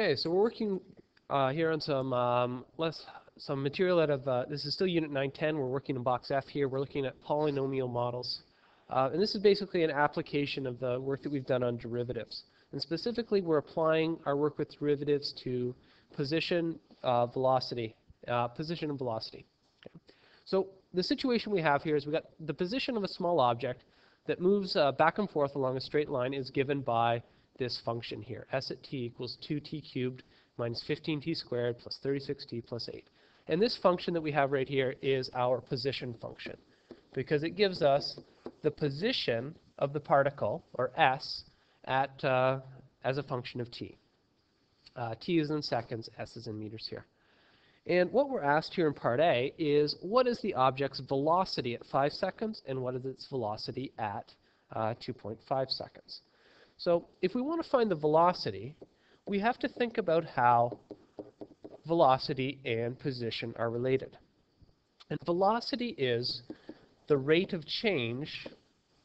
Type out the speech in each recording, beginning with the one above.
Okay, so we're working here on some material out of, this is still Unit 910. We're working in Box F here. We're looking at polynomial models. And this is basically an application of the work that we've done on derivatives. And specifically, we're applying our work with derivatives to position, velocity, position and velocity. Okay. So the situation we have here is we've got the position of a small object that moves back and forth along a straight line is given by this function here. S at t equals 2t cubed minus 15t squared plus 36t plus 8. And this function that we have right here is our position function, because it gives us the position of the particle, or s, at as a function of t. T is in seconds, s is in meters here. And what we're asked here in part A is, what is the object's velocity at 5 seconds, and what is its velocity at 2.5 seconds? So if we want to find the velocity, we have to think about how velocity and position are related. And velocity is the rate of change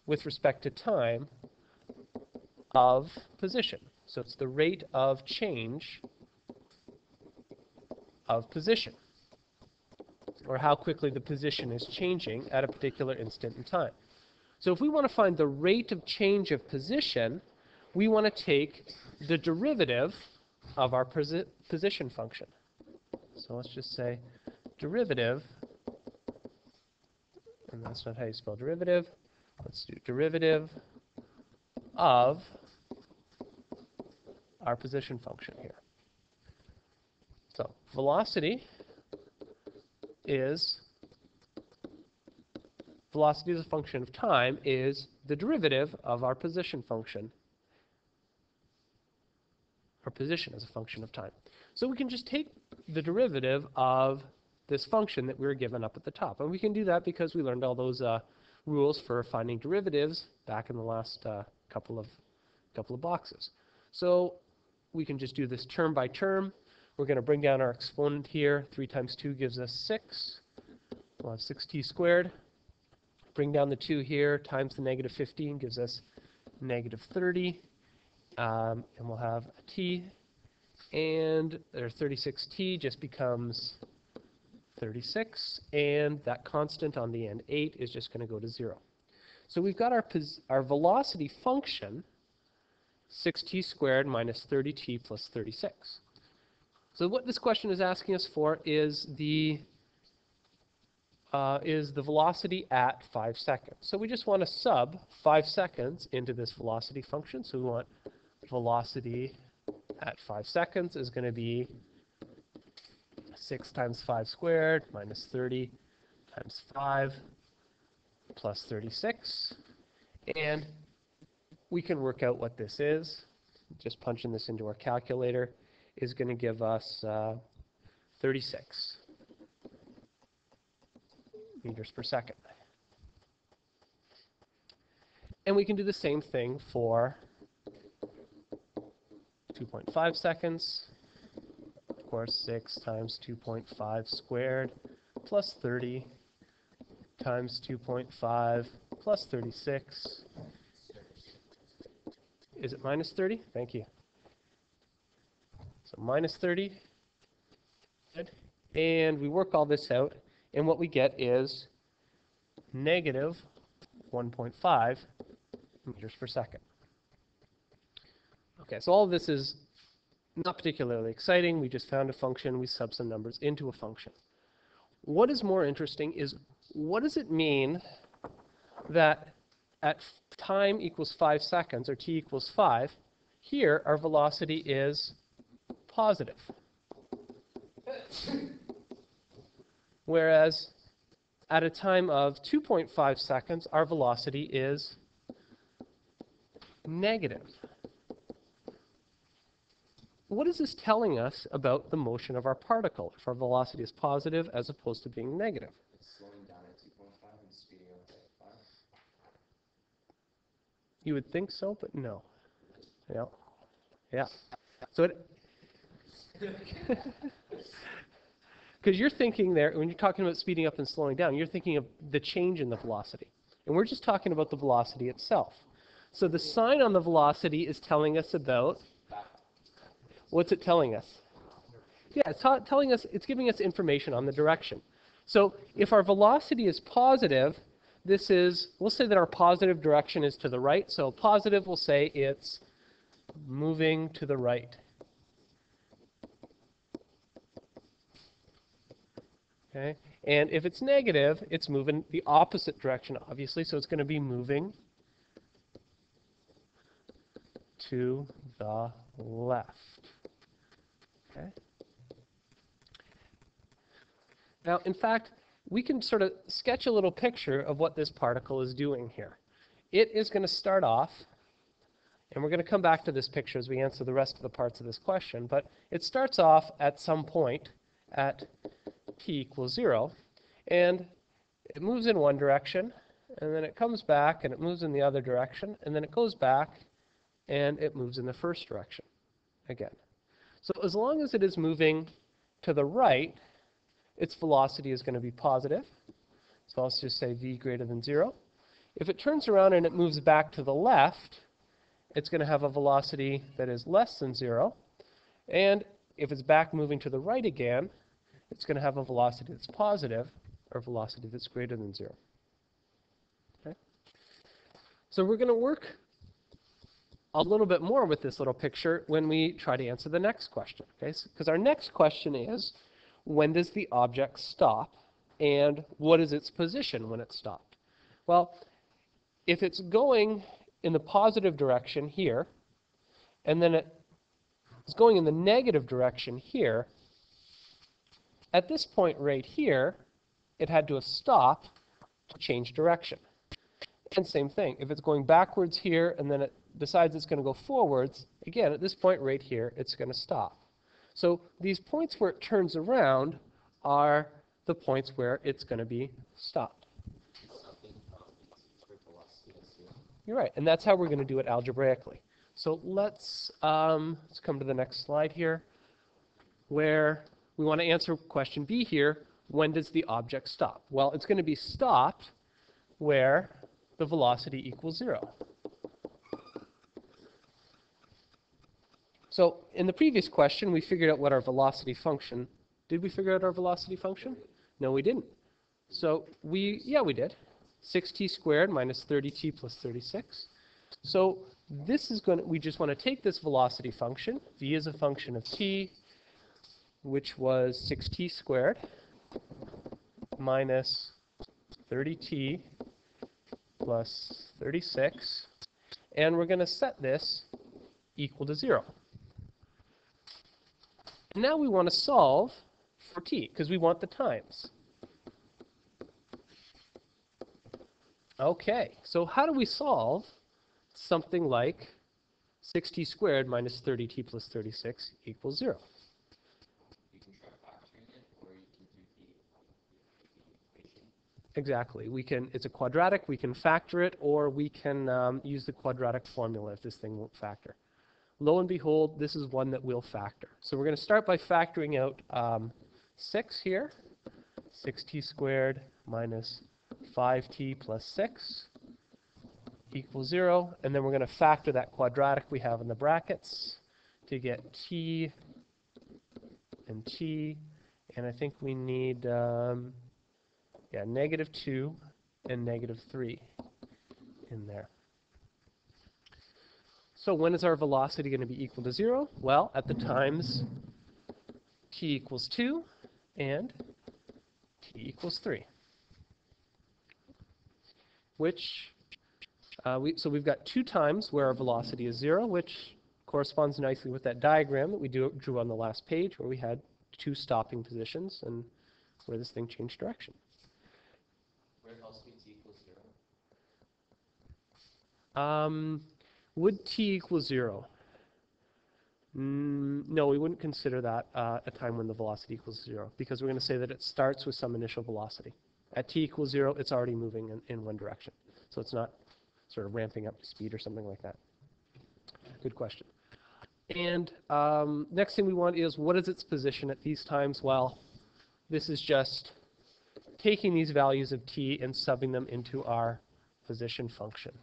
with respect to time of position. So it's the rate of change of position, or how quickly the position is changing at a particular instant in time. So if we want to find the rate of change of position, we want to take the derivative of our position function. So let's just say derivative, and that's not how you spell derivative. Let's do derivative of our position function here. So velocity is a function of time, is the derivative of our position function. Our position as a function of time. So we can just take the derivative of this function that we were given up at the top. And we can do that because we learned all those rules for finding derivatives back in the last couple of boxes. So we can just do this term by term. We're going to bring down our exponent here. 3 times 2 gives us 6. We'll have 6t squared. Bring down the 2 here, times the negative 15 gives us negative 30. And we'll have a t, and their 36t just becomes 36, and that constant on the end, 8, is just going to go to 0. So we've got our velocity function, 6t squared minus 30t plus 36. So what this question is asking us for is the velocity at 5 seconds. So we just want to sub 5 seconds into this velocity function. So we want velocity at 5 seconds is going to be 6 times 5 squared minus 30 times 5 plus 36. And we can work out what this is. Just punching this into our calculator is going to give us 36 meters per second. And we can do the same thing for 2.5 seconds. Of course, 6 times 2.5 squared plus 30 times 2.5 plus 36. Is it minus 30? Thank you. So minus 30. And we work all this out, and what we get is negative 1.5 meters per second. Okay, so all of this is not particularly exciting. We just found a function. We sub some numbers into a function. What is more interesting is, what does it mean that at time equals 5 seconds, or t equals 5, here our velocity is positive? Whereas at a time of 2.5 seconds, our velocity is negative. What is this telling us about the motion of our particle if our velocity is positive as opposed to being negative? It's slowing down at 2.5 and speeding up at 5. You would think so, but no. Yeah. Yeah. So it... Because you're thinking there, when you're talking about speeding up and slowing down, you're thinking of the change in the velocity. And we're just talking about the velocity itself. So the sign on the velocity is telling us about What's it telling us? Yeah, it's telling us, it's giving us information on the direction. So if our velocity is positive, this is, we'll say that our positive direction is to the right. So positive, we'll say it's moving to the right. Okay? And if it's negative, it's moving the opposite direction, obviously. So it's going to be moving to the left. Okay? Now, in fact, we can sort of sketch a little picture of what this particle is doing here. It is going to start off, and we're going to come back to this picture as we answer the rest of the parts of this question, but it starts off at some point at t equals 0, and it moves in one direction, and then it comes back, and it moves in the other direction, and then it goes back, and it moves in the first direction again. So as long as it is moving to the right, its velocity is going to be positive. So let's just say v greater than 0. If it turns around and it moves back to the left, it's going to have a velocity that is less than 0. And if it's back moving to the right again, it's going to have a velocity that's positive, or velocity that's greater than 0. Okay? So we're going to work a little bit more with this little picture when we try to answer the next question. Okay? Because our next question is, when does the object stop, and what is its position when it stopped? Well, if it's going in the positive direction here, and then it's going in the negative direction here, at this point right here, it had to have stopped to change direction. And same thing, if it's going backwards here, and then it decides it's going to go forwards, again, at this point right here, it's going to stop. So these points where it turns around are the points where it's going to be stopped. You're right, and that's how we're going to do it algebraically. So let's come to the next slide here, where we want to answer question B here. When does the object stop? Well, it's going to be stopped where the velocity equals 0. So in the previous question, we figured out what our velocity function. Did we figure out our velocity function? No, we didn't. So we did. 6t squared minus 30t plus 36. So this is going to, we just want to take this velocity function. V is a function of t, which was 6t squared minus 30t plus 36. And we're going to set this equal to 0. Now we want to solve for t, because we want the times. Okay, so how do we solve something like 6t squared minus 30t plus 36 equals 0? You can try factoring it, or you can do the equation. Exactly. We can. It's a quadratic. We can factor it, or we can use the quadratic formula if this thing won't factor. Lo and behold, this is one that will factor. So we're going to start by factoring out 6 here. 6t squared minus 5t plus 6 equals 0. And then we're going to factor that quadratic we have in the brackets to get t and t. And I think we need, negative 2 and negative 3 in there. So when is our velocity going to be equal to 0? Well, at the times t equals 2 and t equals 3. Which, so we've got 2 times where our velocity is 0, which corresponds nicely with that diagram that we drew on the last page, where we had 2 stopping positions and where this thing changed direction. Where else means equals 0? Would t equal 0? No, we wouldn't consider that a time when the velocity equals 0, because we're going to say that it starts with some initial velocity. At t equals 0, it's already moving in one direction. So it's not sort of ramping up to speed or something like that. Good question. And next thing we want is, what is its position at these times? Well, this is just taking these values of t and subbing them into our position function.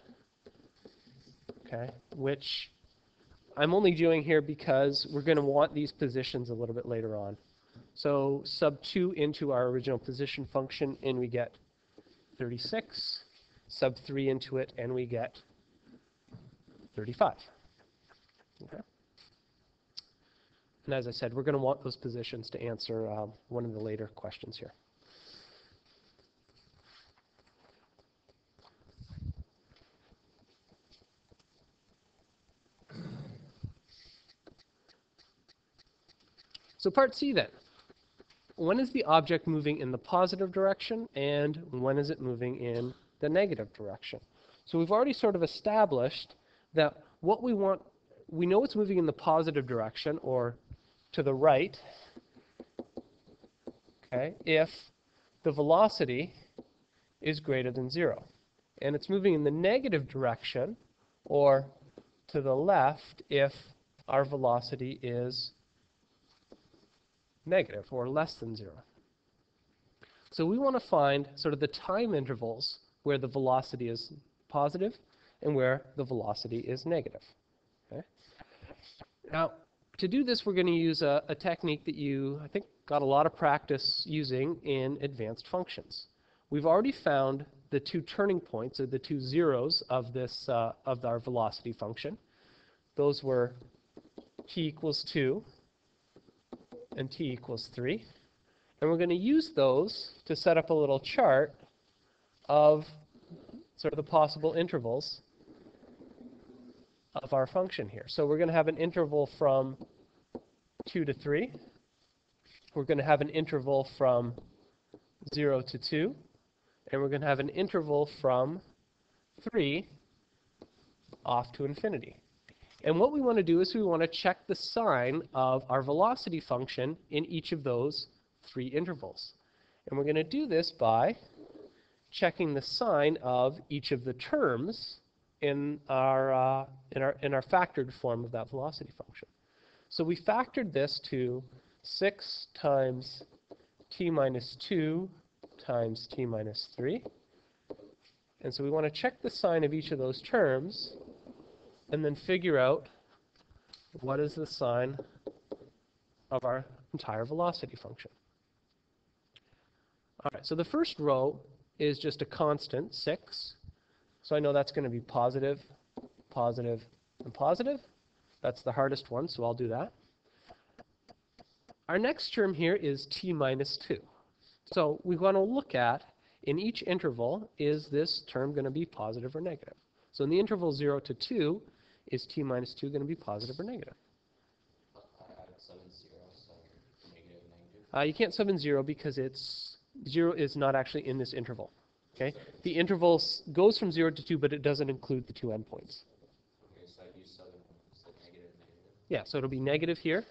Okay, which I'm only doing here because we're going to want these positions a little bit later on. So sub 2 into our original position function, and we get 36. Sub 3 into it, and we get 35. Okay. And as I said, we're going to want those positions to answer one of the later questions here. So part C then. When is the object moving in the positive direction, and when is it moving in the negative direction? So we've already sort of established that what we want, we know it's moving in the positive direction, or to the right, okay, if the velocity is greater than 0. And it's moving in the negative direction, or to the left, if our velocity is negative, or less than 0. So we want to find sort of the time intervals where the velocity is positive and where the velocity is negative. Okay? Now, to do this, we're going to use a technique that you, I think, got a lot of practice using in advanced functions. We've already found the two turning points, or the two zeros of this of our velocity function. Those were t equals 2 and t equals 3. And we're going to use those to set up a little chart of sort of the possible intervals of our function here. So we're going to have an interval from 2 to 3. We're going to have an interval from 0 to 2. And we're going to have an interval from 3 off to infinity. And what we want to do is we want to check the sign of our velocity function in each of those 3 intervals. And we're going to do this by checking the sign of each of the terms in our factored form of that velocity function. So we factored this to 6 times t minus 2 times t minus 3. And so we want to check the sign of each of those terms and then figure out what is the sign of our entire velocity function. All right, so the first row is just a constant, 6. So I know that's going to be positive, positive, and positive. That's the hardest one, so I'll do that. Our next term here is t minus 2. So we want to look at, in each interval, is this term going to be positive or negative? So in the interval 0 to 2, is t minus 2 going to be positive or negative? You can't sub in 0 because 0 is not actually in this interval. Okay? The interval goes from 0 to 2, but it doesn't include the 2 endpoints. Okay, so I use sub in negative, negative. Yeah, so it'll be negative here,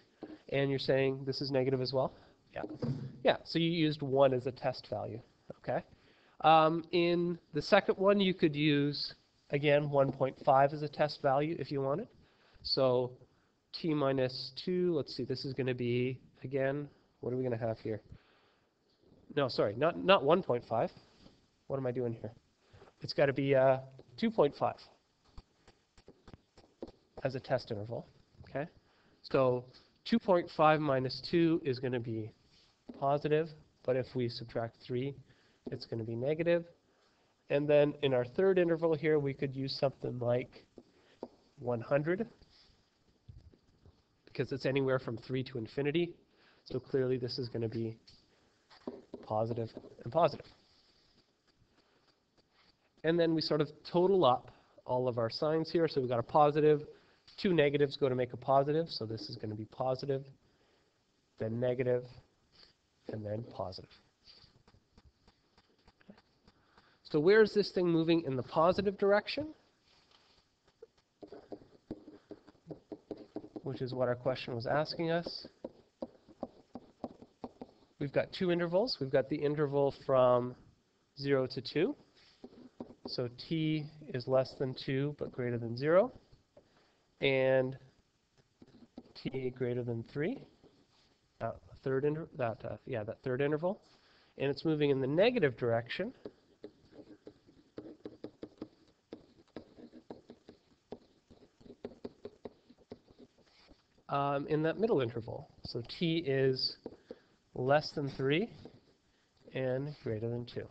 and you're saying this is negative as well? Yeah. Yeah, so you used 1 as a test value. Okay? In the second one, you could use, again, 1.5 as a test value if you wanted. So t minus 2, let's see, this is going to be, again, what are we going to have here? No, sorry, not 1.5. What am I doing here? It's got to be 2.5 as a test interval. Okay? So 2.5 minus 2 is going to be positive, but if we subtract 3, it's going to be negative. And then in our third interval here, we could use something like 100, because it's anywhere from 3 to infinity. So clearly this is going to be positive and positive. And then we sort of total up all of our signs here. So we've got a positive, 2 negatives go to make a positive. So this is going to be positive, then negative, and then positive. So where is this thing moving in the positive direction? Which is what our question was asking us. We've got 2 intervals. We've got the interval from 0 to 2. So t is less than 2 but greater than 0. And t greater than 3. That third interval. And it's moving in the negative direction. in that middle interval. So t is less than 3 and greater than 2.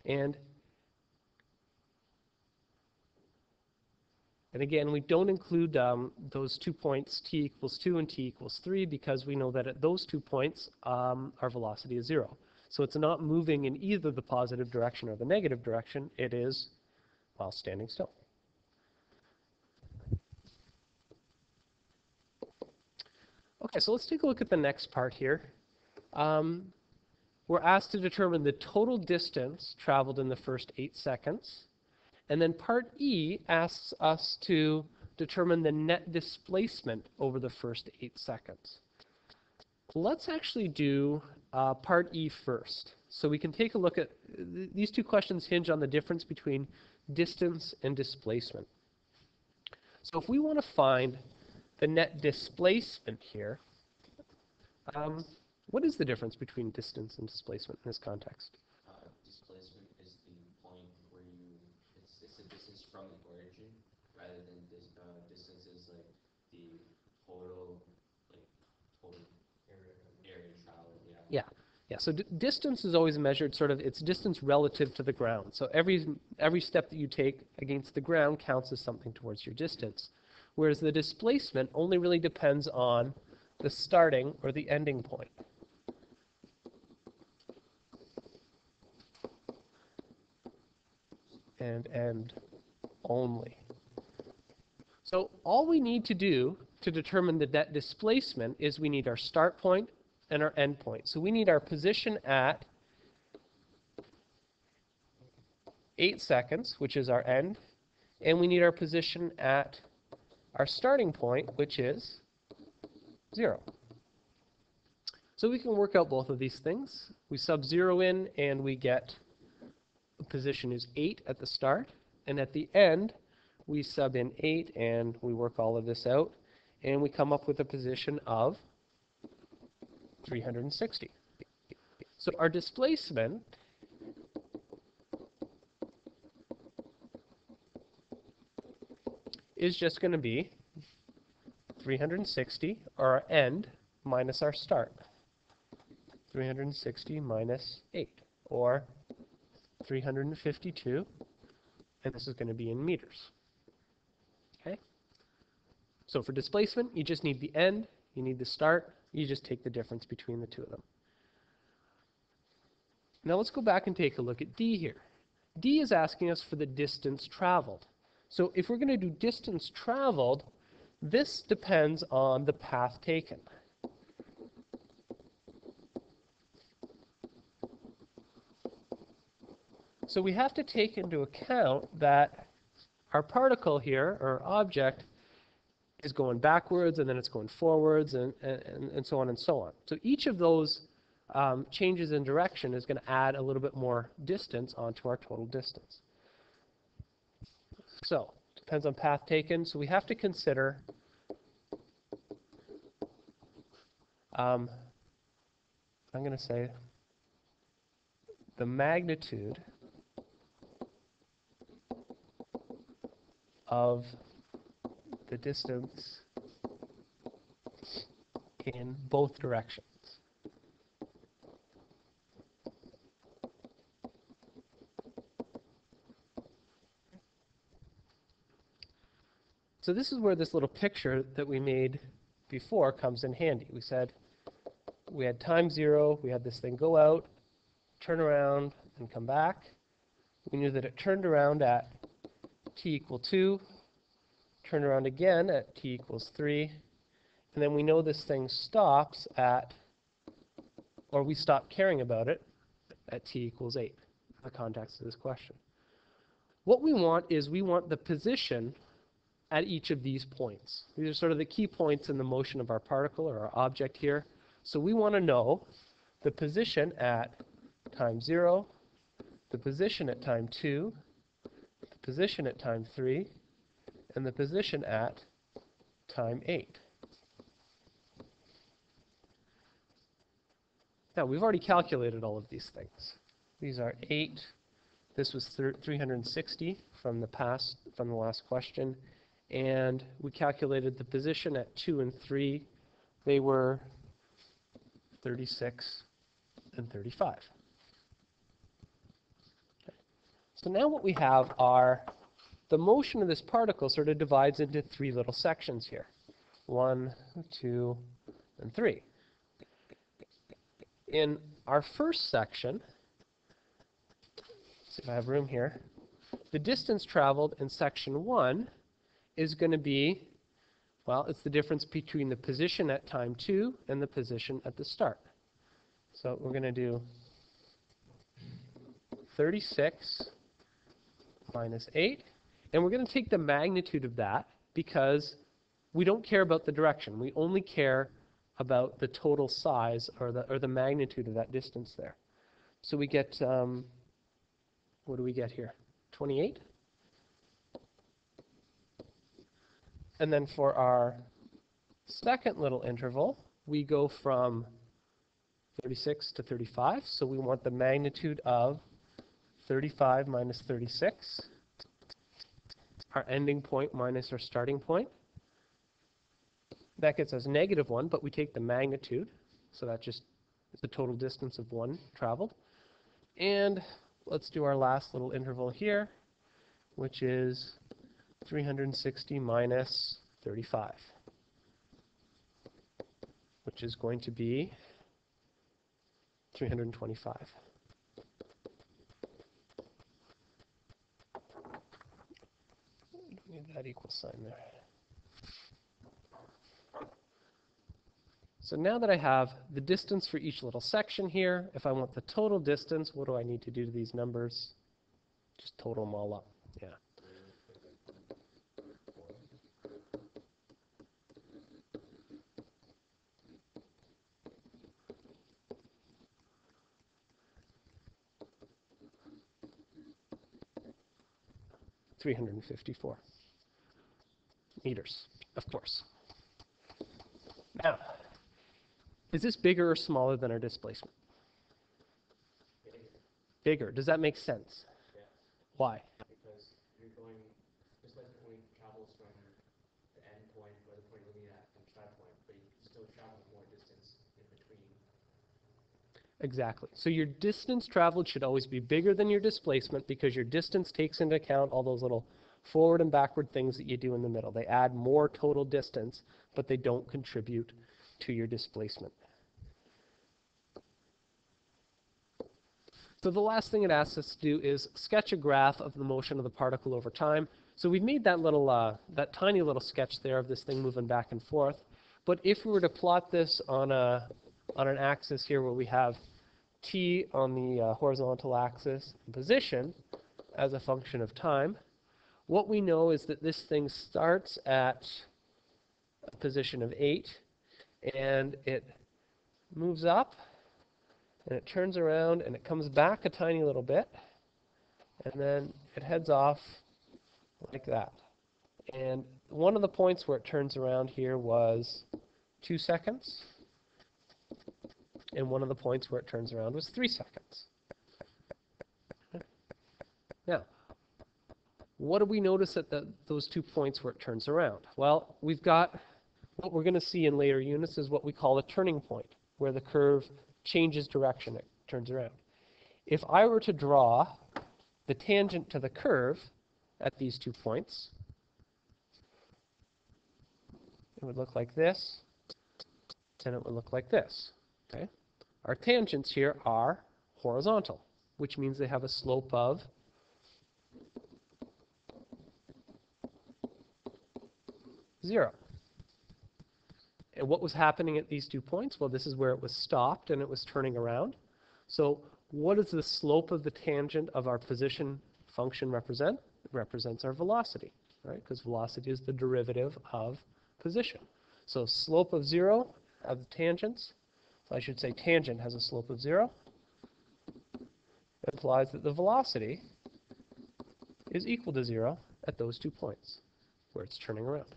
And again, we don't include those 2 points, t equals 2 and t equals 3, because we know that at those 2 points, our velocity is 0. So it's not moving in either the positive direction or the negative direction. It is while standing still. Okay, so let's take a look at the next part here. We're asked to determine the total distance traveled in the first 8 seconds. And then part E asks us to determine the net displacement over the first 8 seconds. Let's actually do part E first. So we can take a look at, these two questions hinge on the difference between distance and displacement. So if we want to find the net displacement here, what is the difference between distance and displacement in this context? Displacement is the point where it's the distance from the origin, rather than distance is like the total, like total area traveled. Yeah. Yeah. So distance is always measured sort of, it's distance relative to the ground. So every step that you take against the ground counts as something towards your distance. Whereas the displacement only really depends on the starting or the ending point. And end only. So all we need to do to determine the net displacement is we need our start point and our end point. So we need our position at 8 seconds, which is our end, and we need our position at our starting point, which is 0. So we can work out both of these things. We sub 0 in, and we get the position is 8 at the start, and at the end, we sub in 8, and we work all of this out, and we come up with a position of 360. So our displacement is just going to be 360, or our end, minus our start. 360 minus 8, or 352, and this is going to be in meters. Okay? So for displacement, you just need the end, you need the start, you just take the difference between the two of them. Now let's go back and take a look at D here. D is asking us for the distance traveled. So if we're going to do distance traveled, this depends on the path taken. So we have to take into account that our particle here, or object, is going backwards, and then it's going forwards, and so on and so on. So each of those changes in direction is going to add a little bit more distance onto our total distance. So, depends on path taken. So we have to consider I'm going to say the magnitude of the distance in both directions. So this is where this little picture that we made before comes in handy. We said we had time 0, we had this thing go out, turn around, and come back. We knew that it turned around at t equal 2, turned around again at t equals 3, and then we know this thing stops at, or we stop caring about it, at t equals 8, in the context of this question. What we want is we want the position at each of these points. These are sort of the key points in the motion of our particle or our object here. So we want to know the position at time 0, the position at time 2, the position at time 3, and the position at time 8. Now, we've already calculated all of these things. These are 8. This was 360 from the last question. and we calculated the position at 2 and 3. They were 36 and 35. Okay. So now what we have are the motion of this particle sort of divides into 3 little sections here. 1, 2, and 3. In our first section, let's see if I have room here, the distance traveled in section 1 is going to be, well, it's the difference between the position at time 2 and the position at the start. So we're going to do 36 minus 8, and we're going to take the magnitude of that because we don't care about the direction. We only care about the total size or the magnitude of that distance there. So we get, what do we get here? 28? And then for our second little interval, we go from 36 to 35. So we want the magnitude of 35 minus 36, our ending point minus our starting point. That gets us -1, but we take the magnitude, so that just is the total distance of 1 traveled. And let's do our last little interval here, which is 360 minus 35, which is going to be 325. Need that equal sign there. So now that I have the distance for each little section here, if I want the total distance, what do I need to do to these numbers? Just total them all up. Yeah. $354 meters, of course. Now, is this bigger or smaller than our displacement? Bigger. Does that make sense? Yes. Why? Because you're going, displacement only travels from the end point or the point you're looking at and start point, but you can still travel more distance in between. Exactly. So your distance traveled should always be bigger than your displacement because your distance takes into account all those little forward and backward things that you do in the middle. They add more total distance, but they don't contribute to your displacement. So the last thing it asks us to do is sketch a graph of the motion of the particle over time. So we've made that little, that tiny little sketch there of this thing moving back and forth. But if we were to plot this on an axis here where we have t on the horizontal axis and position as a function of time, what we know is that this thing starts at a position of 8 and it moves up and it turns around and it comes back a tiny little bit and then it heads off like that. And one of the points where it turns around here was 2 seconds, and one of the points where it turns around was 3 seconds. Now, what do we notice at those 2 points where it turns around? Well, we've got what we're going to see in later units is what we call a turning point, where the curve changes direction, it turns around. If I were to draw the tangent to the curve at these 2 points, it would look like this, and it would look like this. Okay? Our tangents here are horizontal, which means they have a slope of 0. And what was happening at these 2 points? Well, this is where it was stopped and it was turning around. So what does the slope of the tangent of our position function represent? It represents our velocity, right? Because velocity is the derivative of position. So slope of 0 of the tangents, so I should say tangent has a slope of 0, implies that the velocity is equal to 0 at those 2 points where it's turning around.